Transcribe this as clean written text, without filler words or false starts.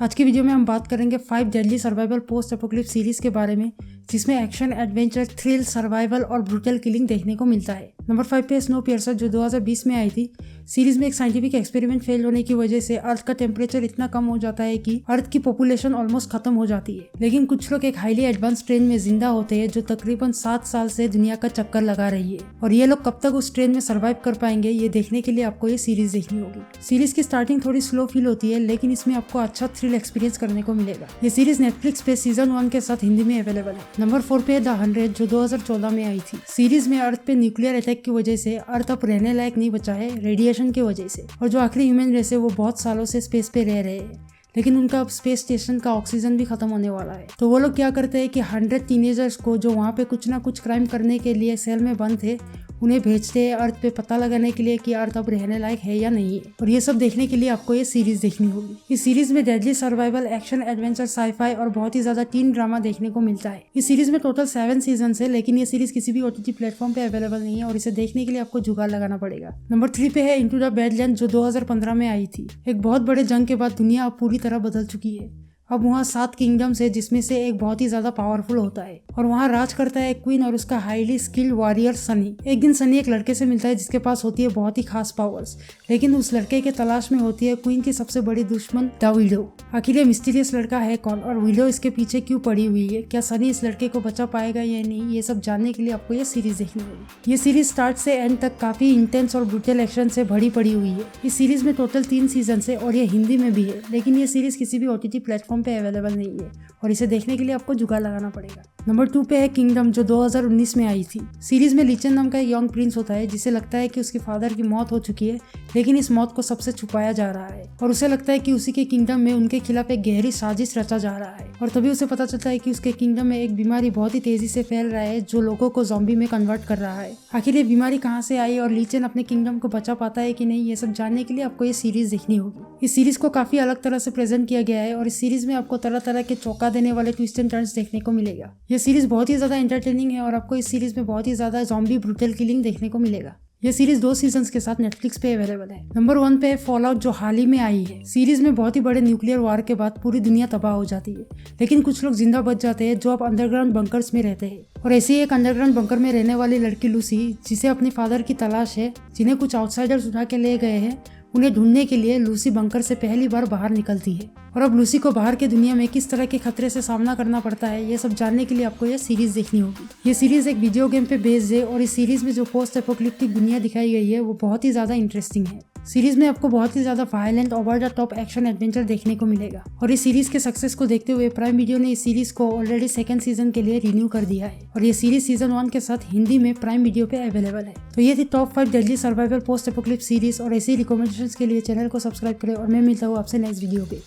आज की वीडियो में हम बात करेंगे 5 deadly survival post apocalypse series के बारे में, जिसमें एक्शन, एडवेंचर, थ्रिल, सर्वाइवल और ब्रूटल किलिंग देखने को मिलता है। नंबर 5 पे स्नोपियर्सर, जो 2020 में आई थी। सीरीज में एक साइंटिफिक एक्सपेरिमेंट फेल होने की वजह से अर्थ का टेम्परेचर इतना कम हो जाता है कि अर्थ की पॉपुलेशन ऑलमोस्ट खत्म हो जाती है। लेकिन कुछ लोग एक हाईली एडवांस ट्रेन में जिंदा होते हैं जो तकरीबन 7 साल से दुनिया का चक्कर लगा रही है, और ये लोग कब तक उस ट्रेन में सर्वाइव कर पाएंगे, ये देखने के लिए आपको ये सीरीज देखनी होगी। सीरीज की स्टार्टिंग थोड़ी स्लो फील होती है, लेकिन इसमें आपको अच्छा थ्रिल एक्सपीरियंस करने को मिलेगा। ये सीरीज नेटफ्लिक्स पे सीजन 1 के साथ हिंदी में अवेलेबल है। नंबर 4 पे द 100, जो 2014 में आई थी। सीरीज में अर्थ पे न्यूक्लियर अटैक की वजह से अर्थ अब रहने लायक नहीं बचा है, रेडिएशन की वजह से, और जो आखिरी ह्यूमन रेस है वो बहुत सालों से स्पेस पे रह रहे हैं, लेकिन उनका अब स्पेस स्टेशन का ऑक्सीजन भी खत्म होने वाला है। तो वो लोग क्या करते हैं कि 100 टीनेजर्स को, जो वहाँ पे कुछ ना कुछ क्राइम करने के लिए सेल में बंद थे, उन्हें भेजते हैं अर्थ पे पता लगाने के लिए कि अर्थ अब रहने लायक है या नहीं है। और ये सब देखने के लिए आपको ये सीरीज देखनी होगी। इस सीरीज में deadly survival, action, adventure, sci-fi और बहुत ही ज्यादा टीन ड्रामा देखने को मिलता है। इस सीरीज में टोटल 7 सीजन है, लेकिन ये सीरीज किसी भी OTT प्लेटफॉर्म पे अवेलेबल नहीं है, और इसे देखने के लिए आपको जुगाड़ लगाना पड़ेगा। नंबर 3 पे है इनटू द बैडलैंड, जो 2015 में आई थी। एक बहुत बड़े जंग के बाद दुनिया अब पूरी तरह बदल चुकी है। अब वहाँ 7 किंगडम्स है, जिसमें से एक बहुत ही ज्यादा पावरफुल होता है, और वहाँ राज करता है क्वीन और उसका हाईली स्किल्ड वॉरियर सनी। एक दिन सनी एक लड़के से मिलता है जिसके पास होती है बहुत ही खास पावर्स, लेकिन उस लड़के के तलाश में होती है क्वीन की सबसे बड़ी दुश्मन द विडो। आखिर ये मिस्टीरियस लड़का है कौन, और विडो इसके पीछे क्यों पड़ी हुई है? क्या सनी इस लड़के को बचा पाएगा या नहीं? ये सब जानने के लिए आपको ये सीरीज देखनी होगी। ये सीरीज स्टार्ट से एंड तक काफी इंटेंस और ब्रूटल एक्शन से भरी पड़ी हुई है। इस सीरीज में टोटल 3 सीजन है, और ये हिंदी में भी है, लेकिन ये सीरीज किसी भी OTT प्लेटफॉर्म पे अवेलेबल नहीं है, और इसे देखने के लिए आपको जुगाड़ लगाना पड़ेगा। नंबर 2 पे है किंगडम, जो 2019 में आई थी। सीरीज में लीचन नाम का एक यंग प्रिंस होता है, जिसे लगता है कि उसके फादर की मौत हो चुकी है, लेकिन इस मौत को सबसे छुपाया जा रहा है, और उसे लगता है कि उसी के किंगडम में उनके खिलाफ एक गहरी साजिश रचा जा रहा है। और तभी उसे पता चलता है कि उसके किंगडम में एक बीमारी बहुत ही तेजी से फैल रहा है, जो लोगों को ज़ॉम्बी में कन्वर्ट कर रहा है। आखिर ये बीमारी कहाँ से आई और लीचन अपने किंगडम को बचा पाता है कि नहीं, ये सब जानने के लिए आपको ये सीरीज देखनी होगी। इस सीरीज को काफी अलग तरह से प्रेजेंट किया गया है, और इस सीरीज में आपको तरह तरह के चौंका देने वाले ट्विस्ट एंड टर्न्स देखने को मिलेगा। ये सीरीज बहुत ही ज्यादा एंटरटेनिंग है, और आपको इस सीरीज में बहुत ही ज्यादा ज़ॉम्बी ब्रूटल किलिंग देखने को मिलेगा। ये सीरीज 2 सीजन्स के साथ नेटफ्लिक्स पे अवेलेबल है। नंबर 1 पे फॉलआउट, जो हाल ही में आई है। सीरीज में बहुत ही बड़े न्यूक्लियर वार के बाद पूरी दुनिया तबाह हो जाती है, लेकिन कुछ लोग जिंदा बच जाते हैं जो अब अंडरग्राउंड बंकर्स में रहते हैं। और ऐसी एक अंडरग्राउंड बंकर में रहने वाली लड़की लूसी, जिसे अपने फादर की तलाश है, जिन्हें कुछ आउटसाइडर्स उठा के ले गए हैं, उन्हें ढूंढने के लिए लूसी बंकर से पहली बार बाहर निकलती है। और अब लूसी को बाहर की दुनिया में किस तरह के खतरे से सामना करना पड़ता है, ये सब जानने के लिए आपको ये सीरीज देखनी होगी। ये सीरीज एक वीडियो गेम पे बेस्ड है, और इस सीरीज में जो पोस्ट एपोकलिप्टिक दुनिया दिखाई गई है वो बहुत ही ज्यादा इंटरेस्टिंग है। सीरीज में आपको बहुत ही ज्यादा violent, over the top action adventure देखने को मिलेगा। और इस सीरीज के सक्सेस को देखते हुए प्राइम वीडियो ने इस सीरीज को ऑलरेडी 2nd सीजन के लिए रिन्यू कर दिया है, और ये सीरीज सीजन 1 के साथ हिंदी में प्राइम वीडियो पे अवेलेबल है। तो ये थी top 5 deadly survival post apocalypse series, और ऐसी रिकमेंडेशंस के लिए चैनल को सब्सक्राइब करें, और मैं मिलता हूँ आपसे नेक्स्ट वीडियो पे।